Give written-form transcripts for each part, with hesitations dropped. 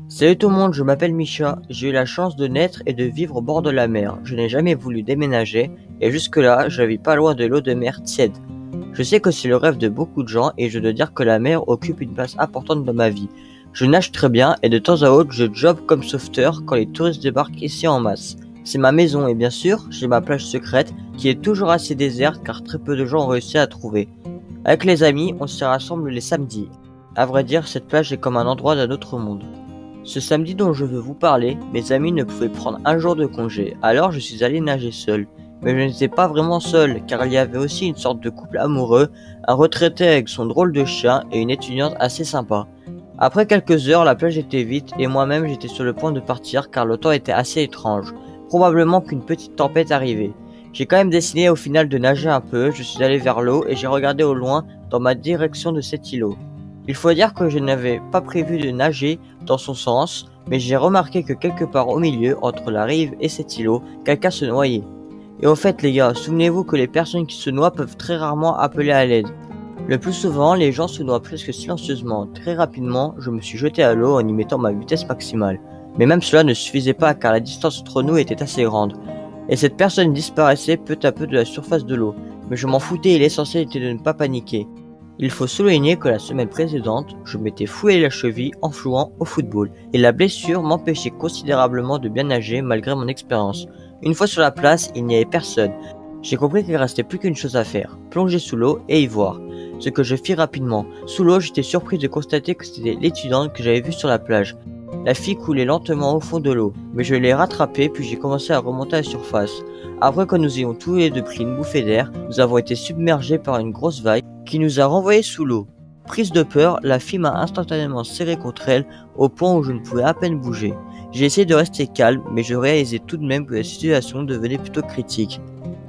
Salut tout le monde, je m'appelle Misha, j'ai eu la chance de naître et de vivre au bord de la mer. Je n'ai jamais voulu déménager et jusque-là, je vis pas loin de l'eau de mer tiède. Je sais que c'est le rêve de beaucoup de gens et je dois dire que la mer occupe une place importante dans ma vie. Je nage très bien et de temps à autre, je job comme sauveteur quand les touristes débarquent ici en masse. C'est ma maison et bien sûr, j'ai ma plage secrète qui est toujours assez déserte car très peu de gens ont réussi à la trouver. Avec les amis, on s'y rassemble les samedis. À vrai dire, cette plage est comme un endroit d'un autre monde. Ce samedi dont je veux vous parler, mes amis ne pouvaient prendre un jour de congé, alors je suis allé nager seul. Mais je n'étais pas vraiment seul, car il y avait aussi une sorte de couple amoureux, un retraité avec son drôle de chien et une étudiante assez sympa. Après quelques heures, la plage était vide et moi-même j'étais sur le point de partir car le temps était assez étrange. Probablement qu'une petite tempête arrivait. J'ai quand même décidé au final de nager un peu, je suis allé vers l'eau et j'ai regardé au loin dans ma direction de cet îlot. Il faut dire que je n'avais pas prévu de nager dans son sens, mais j'ai remarqué que quelque part au milieu, entre la rive et cet îlot, quelqu'un se noyait. Et au fait les gars, souvenez-vous que les personnes qui se noient peuvent très rarement appeler à l'aide. Le plus souvent, les gens se noient presque silencieusement. Très rapidement, je me suis jeté à l'eau en y mettant ma vitesse maximale. Mais même cela ne suffisait pas car la distance entre nous était assez grande. Et cette personne disparaissait peu à peu de la surface de l'eau. Mais je m'en foutais et l'essentiel était de ne pas paniquer. Il faut souligner que la semaine précédente, je m'étais foué la cheville en jouant au football et la blessure m'empêchait considérablement de bien nager malgré mon expérience. Une fois sur la place, il n'y avait personne. J'ai compris qu'il restait plus qu'une chose à faire, plonger sous l'eau et y voir. Ce que je fis rapidement. Sous l'eau, j'étais surpris de constater que c'était l'étudiante que j'avais vue sur la plage. La fille coulait lentement au fond de l'eau, mais je l'ai rattrapée puis j'ai commencé à remonter à la surface. Après que nous ayons tous les deux pris une bouffée d'air, nous avons été submergés par une grosse vague qui nous a renvoyés sous l'eau. Prise de peur, la fille m'a instantanément serré contre elle au point où je ne pouvais à peine bouger. J'ai essayé de rester calme, mais je réalisais tout de même que la situation devenait plutôt critique.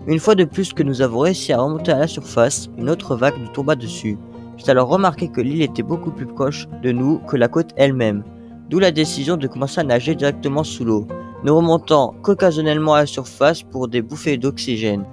Une fois de plus que nous avons réussi à remonter à la surface, une autre vague nous tomba dessus. J'ai alors remarqué que l'île était beaucoup plus proche de nous que la côte elle-même, d'où la décision de commencer à nager directement sous l'eau, ne remontant qu'occasionnellement à la surface pour des bouffées d'oxygène.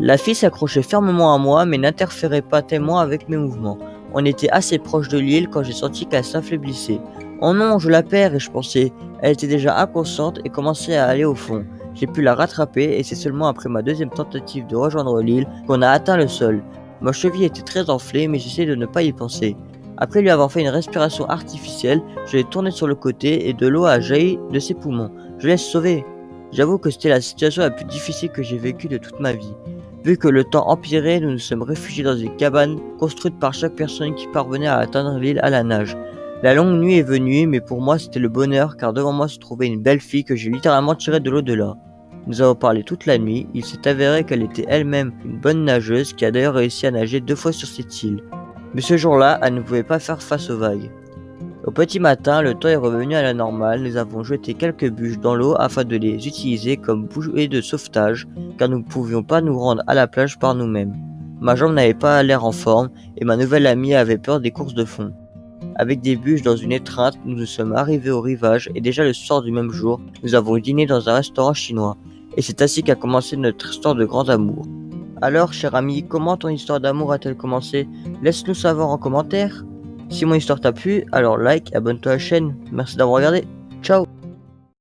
La fille s'accrochait fermement à moi mais n'interférait pas tellement avec mes mouvements. On était assez proche de l'île quand j'ai senti qu'elle s'affaiblissait. Oh non, je la perds, et je pensais. Elle était déjà inconsciente et commençait à aller au fond. J'ai pu la rattraper et c'est seulement après ma deuxième tentative de rejoindre l'île qu'on a atteint le sol. Ma cheville était très enflée mais j'essayais de ne pas y penser. Après lui avoir fait une respiration artificielle, je l'ai tourné sur le côté et de l'eau a jailli de ses poumons. Je l'ai sauvé. J'avoue que c'était la situation la plus difficile que j'ai vécue de toute ma vie. Vu que le temps empirait, nous nous sommes réfugiés dans une cabane construite par chaque personne qui parvenait à atteindre l'île à la nage. La longue nuit est venue, mais pour moi c'était le bonheur car devant moi se trouvait une belle fille que j'ai littéralement tirée de l'au-delà. Nous avons parlé toute la nuit, il s'est avéré qu'elle était elle-même une bonne nageuse qui a d'ailleurs réussi à nager 2 fois sur cette île. Mais ce jour-là, elle ne pouvait pas faire face aux vagues. Au petit matin, le temps est revenu à la normale, nous avons jeté quelques bûches dans l'eau afin de les utiliser comme bouées de sauvetage car nous ne pouvions pas nous rendre à la plage par nous-mêmes. Ma jambe n'avait pas l'air en forme et ma nouvelle amie avait peur des courses de fond. Avec des bûches dans une étreinte, nous nous sommes arrivés au rivage et déjà le soir du même jour, nous avons dîné dans un restaurant chinois. Et c'est ainsi qu'a commencé notre histoire de grand amour. Alors, cher ami, comment ton histoire d'amour a-t-elle commencé? Laisse-nous savoir en commentaire. Si mon histoire t'a plu, alors like, abonne-toi à la chaîne. Merci d'avoir regardé. Ciao!